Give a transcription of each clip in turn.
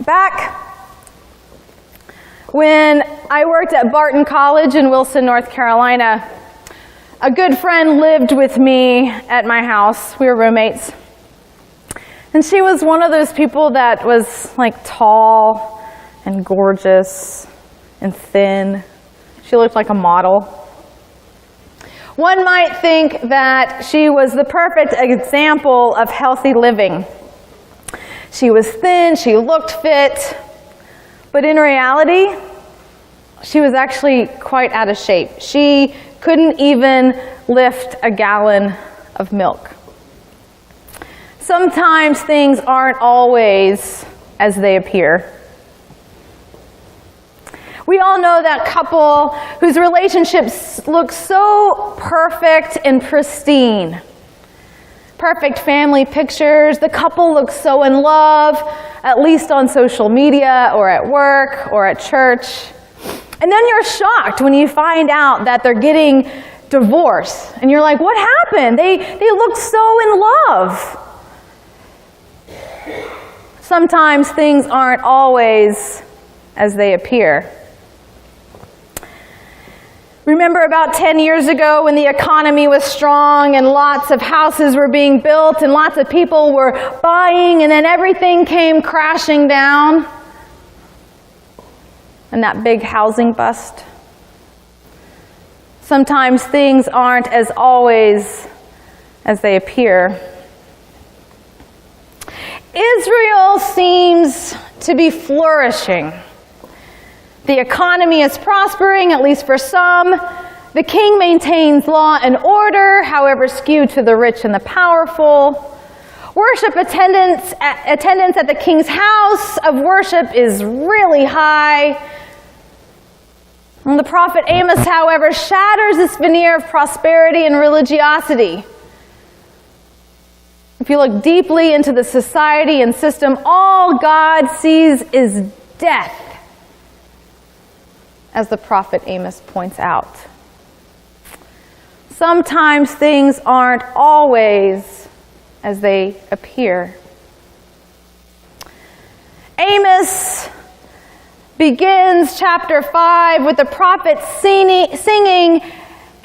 Back when I worked at Barton College in Wilson, North Carolina, a good friend lived with me at my house. We were roommates. And she was one of those people that was like tall and gorgeous and thin. She looked like a model. One might think that she was the perfect example of healthy living. She was thin, she looked fit, but in reality, she was actually quite out of shape. She couldn't even lift a gallon of milk. Sometimes things aren't always as they appear. We all know that couple whose relationships look so perfect and pristine. Perfect family pictures. The couple looks so in love, at least on social media or at work or at church. And then you're shocked when you find out that they're getting divorced. And you're like, what happened? They look so in love. Sometimes things aren't always as they appear. Remember about 10 years ago when the economy was strong and lots of houses were being built and lots of people were buying, and then everything came crashing down? And that big housing bust? Sometimes things aren't as always as they appear. Israel seems to be flourishing. The economy is prospering, at least for some. The king maintains law and order, however skewed to the rich and the powerful. Worship attendance at the king's house of worship is really high. And the prophet Amos, however, shatters this veneer of prosperity and religiosity. If you look deeply into the society and system, all God sees is death, as the prophet Amos points out. Sometimes things aren't always as they appear. Amos begins chapter 5 with the prophet singing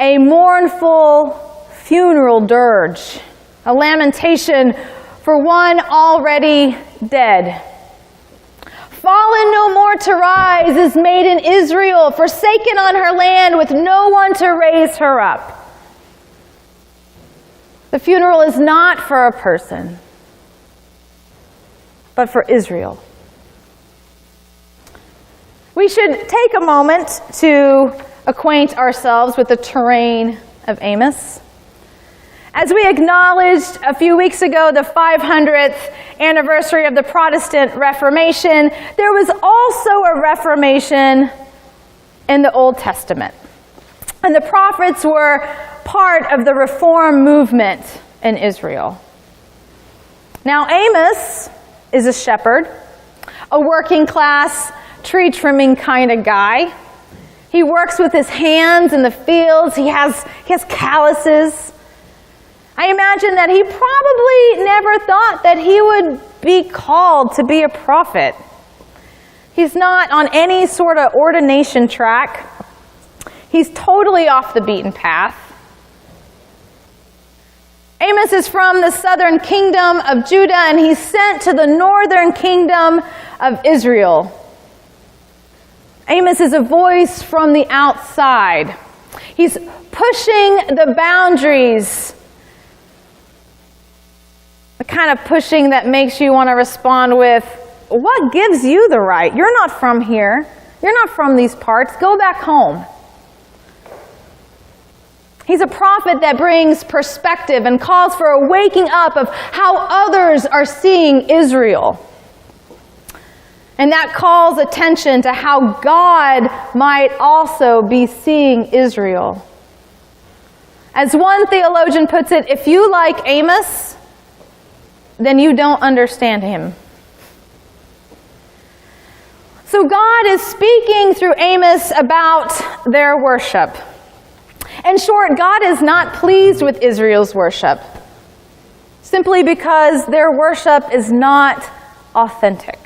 a mournful funeral dirge, a lamentation for one already dead. Fallen no more to rise is maiden Israel, forsaken on her land with no one to raise her up. The funeral is not for a person, but for Israel. We should take a moment to acquaint ourselves with the terrain of Amos. As we acknowledged a few weeks ago the 500th anniversary of the Protestant Reformation, there was also a Reformation in the Old Testament. And the prophets were part of the Reform movement in Israel. Now Amos is a shepherd, a working class, tree trimming kind of guy. He works with his hands in the fields. He has calluses. I imagine that he probably never thought that he would be called to be a prophet. He's not on any sort of ordination track. He's totally off the beaten path. Amos is from the southern kingdom of Judah, and he's sent to the northern kingdom of Israel. Amos is a voice from the outside. He's pushing the boundaries. The kind of pushing that makes you want to respond with, what gives you the right? You're not from here. You're not from these parts. Go back home. He's a prophet that brings perspective and calls for a waking up of how others are seeing Israel. And that calls attention to how God might also be seeing Israel. As one theologian puts it, if you like Amos, then you don't understand him. So God is speaking through Amos about their worship. In short, God is not pleased with Israel's worship, simply because their worship is not authentic.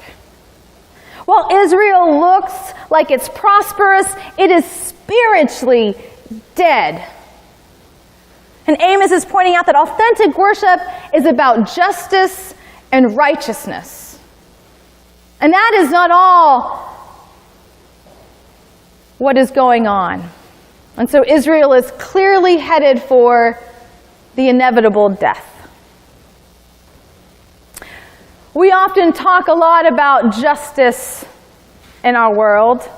While Israel looks like it's prosperous, it is spiritually dead. And Amos is pointing out that authentic worship is about justice and righteousness. And that is not all what is going on. And so Israel is clearly headed for the inevitable death. We often talk a lot about justice in our world.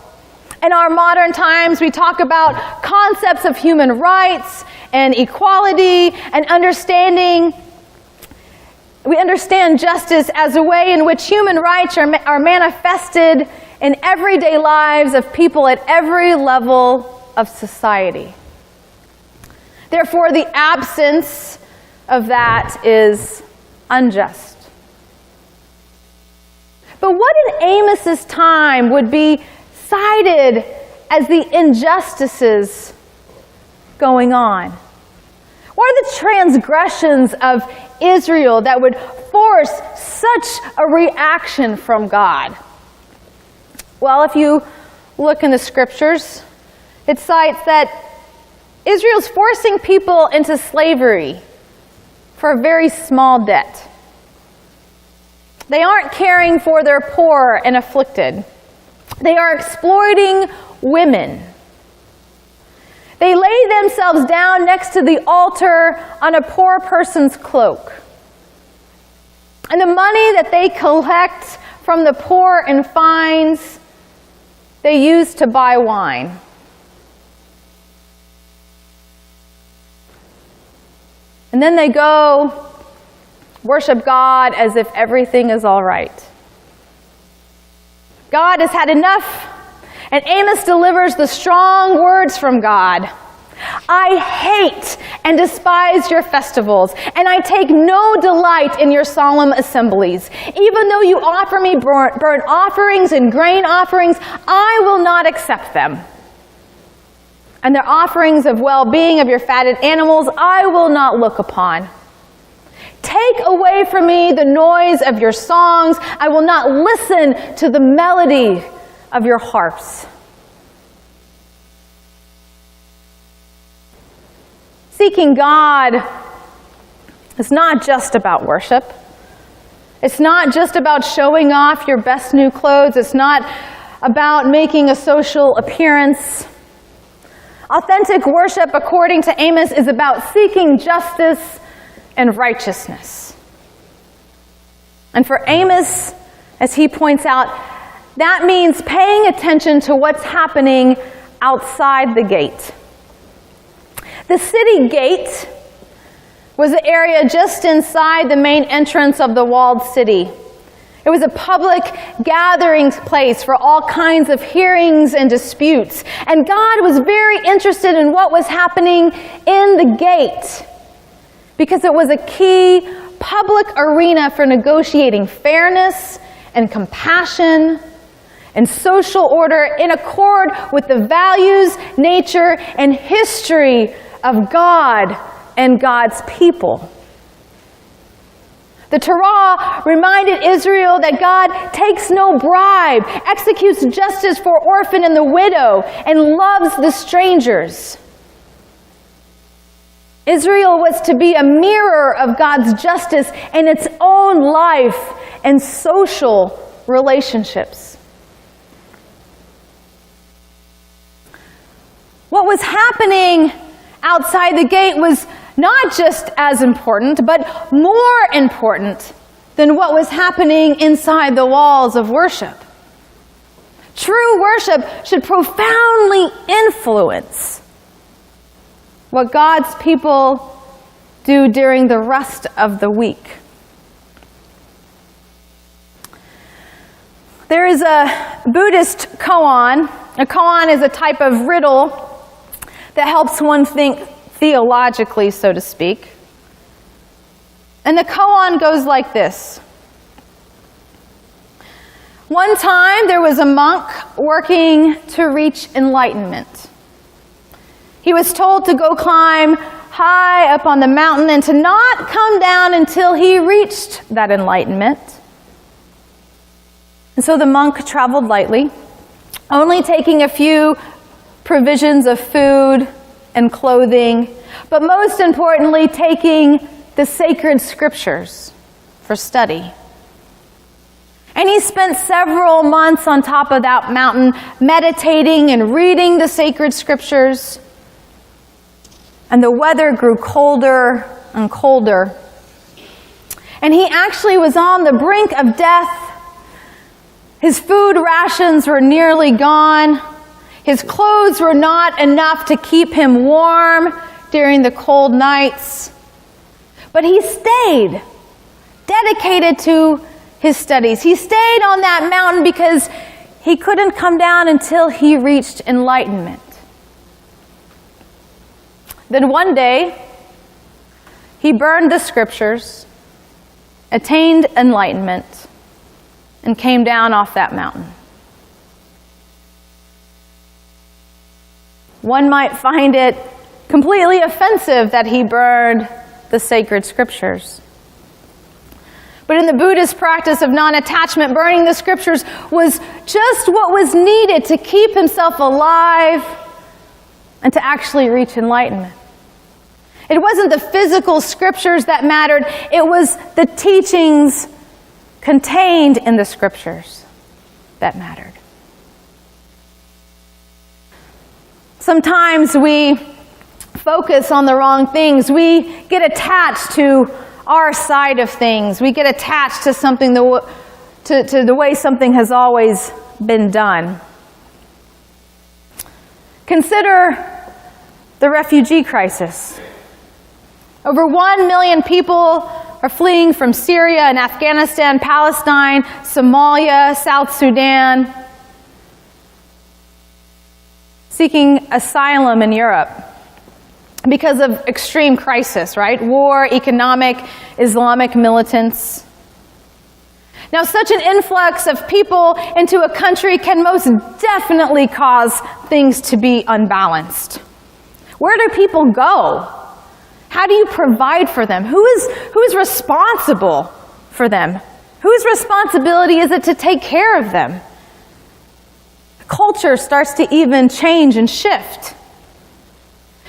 In our modern times, we talk about concepts of human rights and equality and understanding. We understand justice as a way in which human rights are manifested in everyday lives of people at every level of society. Therefore, the absence of that is unjust. But what in Amos's time would be cited as the injustices going on? What are the transgressions of Israel that would force such a reaction from God? Well, if you look in the scriptures, it cites that Israel's forcing people into slavery for a very small debt. They aren't caring for their poor and afflicted. They are exploiting women. They lay themselves down next to the altar on a poor person's cloak. And the money that they collect from the poor and fines, they use to buy wine. And then they go worship God as if everything is all right. God has had enough, and Amos delivers the strong words from God. I hate and despise your festivals, and I take no delight in your solemn assemblies. Even though you offer me burnt offerings and grain offerings, I will not accept them. And their offerings of well-being of your fatted animals, I will not look upon. Take away from me the noise of your songs. I will not listen to the melody of your harps. Seeking God is not just about worship. It's not just about showing off your best new clothes. It's not about making a social appearance. Authentic worship, according to Amos, is about seeking justice and righteousness. And for Amos, as he points out, that means paying attention to what's happening outside the gate. The city gate was the area just inside the main entrance of the walled city. It was a public gathering place for all kinds of hearings and disputes. And God was very interested in what was happening in the gate, because it was a key public arena for negotiating fairness and compassion and social order in accord with the values, nature, and history of God and God's people. The Torah reminded Israel that God takes no bribe, executes justice for orphan and the widow, and loves the strangers. Israel was to be a mirror of God's justice in its own life and social relationships. What was happening outside the gate was not just as important, but more important than what was happening inside the walls of worship. True worship should profoundly influence what God's people do during the rest of the week. There is a Buddhist koan. A koan is a type of riddle that helps one think theologically, so to speak. And the koan goes like this. One time there was a monk working to reach enlightenment. He was told to go climb high up on the mountain and to not come down until he reached that enlightenment. And so the monk traveled lightly, only taking a few provisions of food and clothing, but most importantly, taking the sacred scriptures for study. And he spent several months on top of that mountain meditating and reading the sacred scriptures. And the weather grew colder and colder. And he actually was on the brink of death. His food rations were nearly gone. His clothes were not enough to keep him warm during the cold nights. But he stayed, dedicated to his studies. He stayed on that mountain because he couldn't come down until he reached enlightenment. Then one day, he burned the scriptures, attained enlightenment, and came down off that mountain. One might find it completely offensive that he burned the sacred scriptures. But in the Buddhist practice of non-attachment, burning the scriptures was just what was needed to keep himself alive and to actually reach enlightenment. It wasn't the physical scriptures that mattered, it was the teachings contained in the scriptures that mattered. Sometimes we focus on the wrong things. We get attached to our side of things. We get attached to something, to the way something has always been done. Consider the refugee crisis. Over 1 million people are fleeing from Syria and Afghanistan, Palestine, Somalia, South Sudan, seeking asylum in Europe because of extreme crisis, right? War, economic, Islamic militants. Now, such an influx of people into a country can most definitely cause things to be unbalanced. Where do people go? How do you provide for them? Who is responsible for them? Whose responsibility is it to take care of them? Culture starts to even change and shift.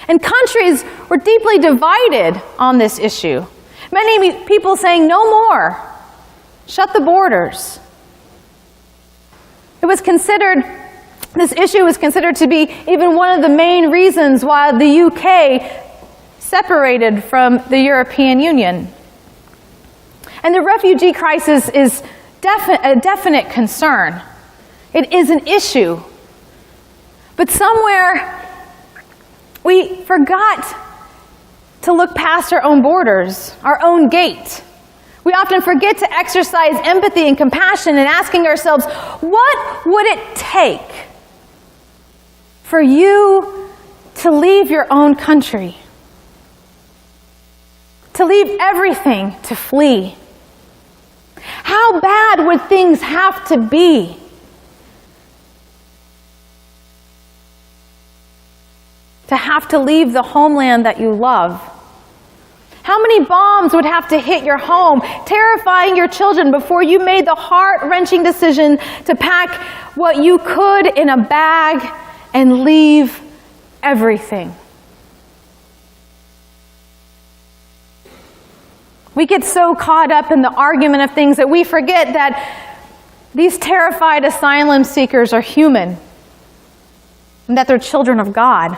And countries were deeply divided on this issue. Many people saying, no more. Shut the borders. This issue was considered to be even one of the main reasons why the UK separated from the European Union. And the refugee crisis is a definite concern. It is an issue. But somewhere we forgot to look past our own borders, our own gate. We often forget to exercise empathy and compassion and asking ourselves, what would it take for you to leave your own country? To leave everything to flee? How bad would things have to be to have to leave the homeland that you love? How many bombs would have to hit your home, terrifying your children before you made the heart-wrenching decision to pack what you could in a bag and leave everything? We get so caught up in the argument of things that we forget that these terrified asylum seekers are human and that they're children of God.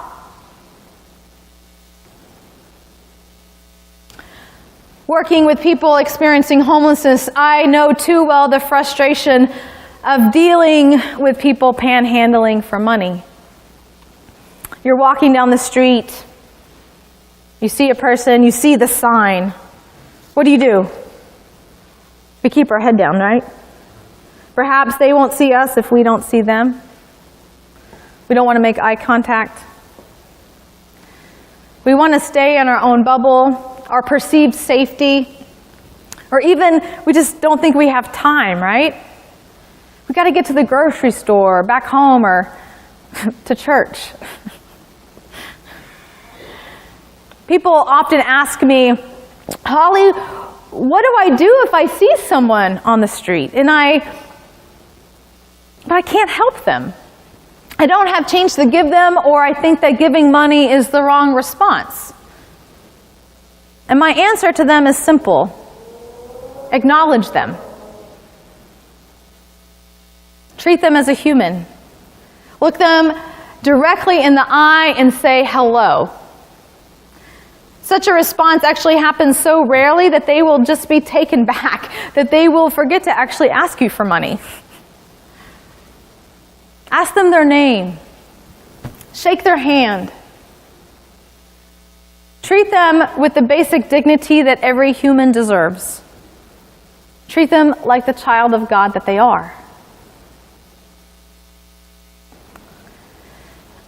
Working with people experiencing homelessness, I know too well the frustration of dealing with people panhandling for money. You're walking down the street, you see a person, you see the sign. What do? We keep our head down, right? Perhaps they won't see us if we don't see them. We don't want to make eye contact. We want to stay in our own bubble, our perceived safety, or even we just don't think we have time, right? We got to get to the grocery store, back home, or to church. People often ask me, Hollie, what do I do if I see someone on the street? And I but I can't help them. I don't have change to give them, or I think that giving money is the wrong response. And my answer to them is simple. Acknowledge them. Treat them as a human. Look them directly in the eye and say hello. Such a response actually happens so rarely that they will just be taken back, that they will forget to actually ask you for money. Ask them their name. Shake their hand. Treat them with the basic dignity that every human deserves. Treat them like the child of God that they are.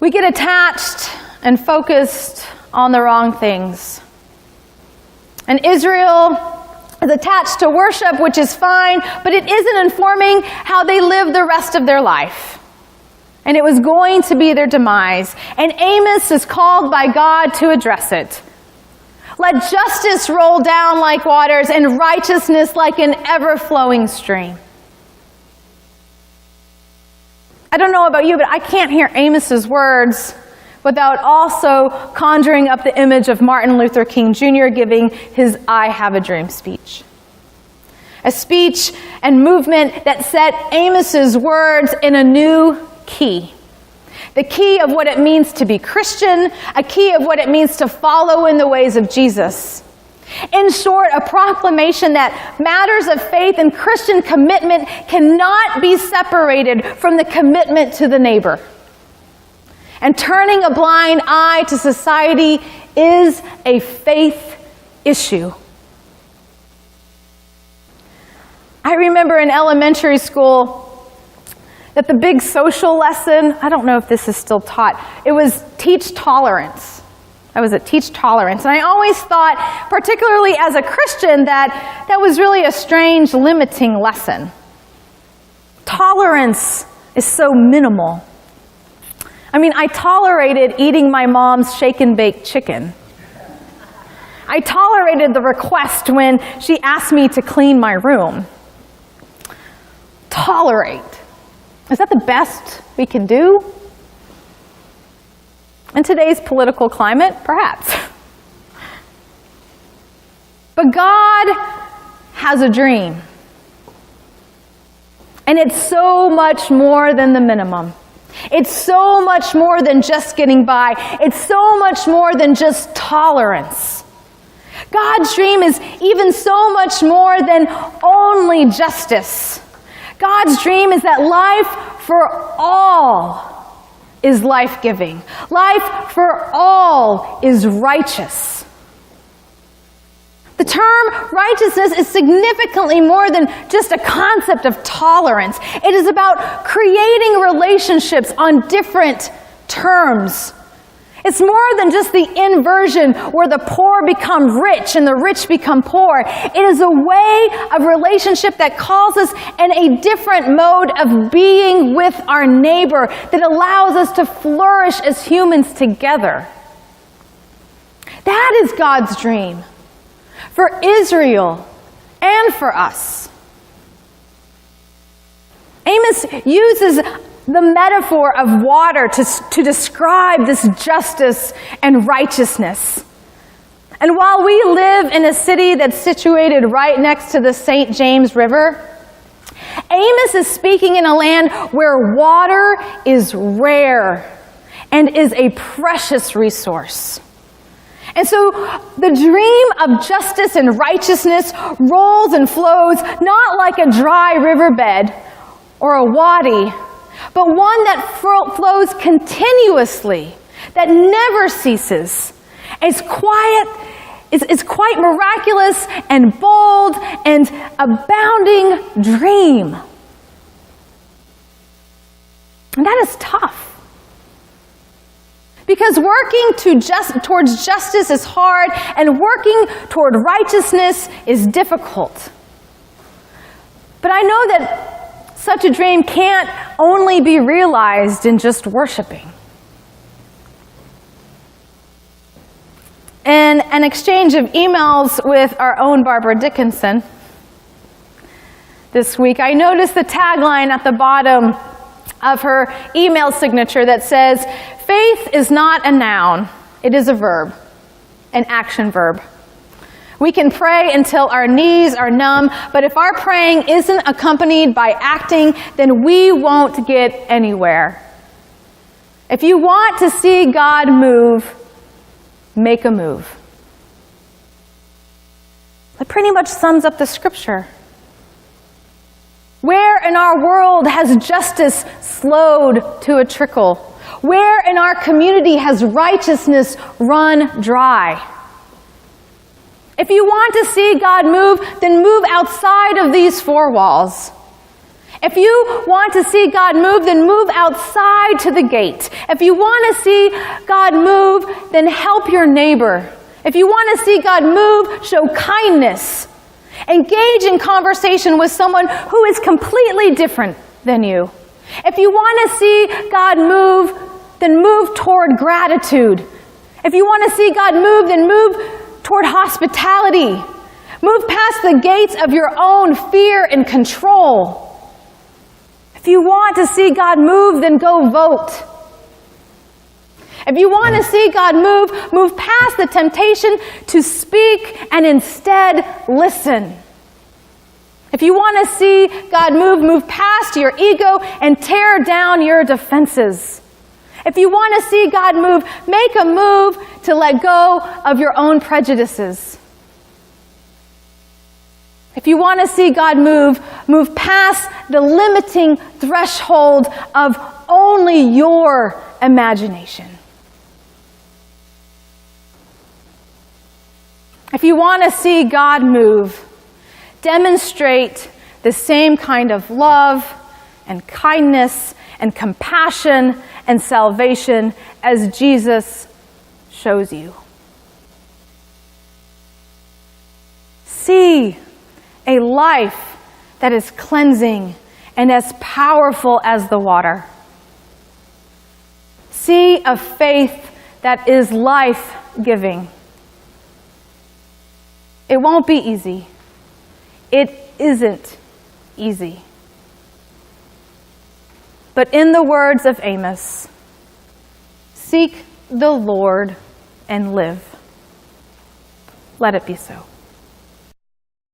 We get attached and focused on the wrong things. And Israel is attached to worship, which is fine, but it isn't informing how they live the rest of their life. And it was going to be their demise. And Amos is called by God to address it. Let justice roll down like waters and righteousness like an ever-flowing stream. I don't know about you, but I can't hear Amos's words without also conjuring up the image of Martin Luther King Jr. giving his I Have a Dream speech. A speech and movement that set Amos's words in a new key. The key of what it means to be Christian, a key of what it means to follow in the ways of Jesus. In short, a proclamation that matters of faith and Christian commitment cannot be separated from the commitment to the neighbor. And turning a blind eye to society is a faith issue. I remember in elementary school that the big social lesson, I don't know if this is still taught, it was teach tolerance. I was at Teach Tolerance, and I always thought, particularly as a Christian, that was really a strange, limiting lesson. Tolerance is so minimal. I mean, I tolerated eating my mom's shake-and-bake chicken. I tolerated the request when she asked me to clean my room. Tolerate. Is that the best we can do? In today's political climate, perhaps. But God has a dream. And it's so much more than the minimum. It's so much more than just getting by. It's so much more than just tolerance. God's dream is even so much more than only justice. God's dream is that life for all is life-giving. Life for all is righteous. The term righteousness is significantly more than just a concept of tolerance. It is about creating relationships on different terms. It's more than just the inversion where the poor become rich and the rich become poor. It is a way of relationship that calls us in a different mode of being with our neighbor that allows us to flourish as humans together. That is God's dream for Israel and for us. Amos uses the metaphor of water to describe this justice and righteousness. And while we live in a city that's situated right next to the St. James River, Amos is speaking in a land where water is rare and is a precious resource. And so the dream of justice and righteousness rolls and flows not like a dry riverbed or a wadi, but one that flows continuously, that never ceases. It's quiet, it's quite miraculous and bold and abounding dream. And that is tough. Because working towards justice is hard, and working toward righteousness is difficult. But I know that such a dream can't only be realized in just worshiping. In an exchange of emails with our own Barbara Dickinson this week, I noticed the tagline at the bottom, of her email signature that says, "Faith is not a noun, it is a verb, an action verb. We can pray until our knees are numb, but if our praying isn't accompanied by acting, then we won't get anywhere. If you want to see God move, make a move." That pretty much sums up the scripture. Where in our world has justice slowed to a trickle? Where in our community has righteousness run dry? If you want to see God move, then move outside of these four walls. If you want to see God move, then move outside to the gate. If you want to see God move, then help your neighbor. If you want to see God move, show kindness. Engage in conversation with someone who is completely different than you. If you want to see God move, then move toward gratitude. If you want to see God move, then move toward hospitality. Move past the gates of your own fear and control. If you want to see God move, then go vote. If you want to see God move, move past the temptation to speak and instead listen. If you want to see God move, move past your ego and tear down your defenses. If you want to see God move, make a move to let go of your own prejudices. If you want to see God move, move past the limiting threshold of only your imagination. If you want to see God move, demonstrate the same kind of love and kindness and compassion and salvation as Jesus shows you. See a life that is cleansing and as powerful as the water. See a faith that is life-giving. It won't be easy. It isn't easy. But in the words of Amos, seek the Lord and live. Let it be so.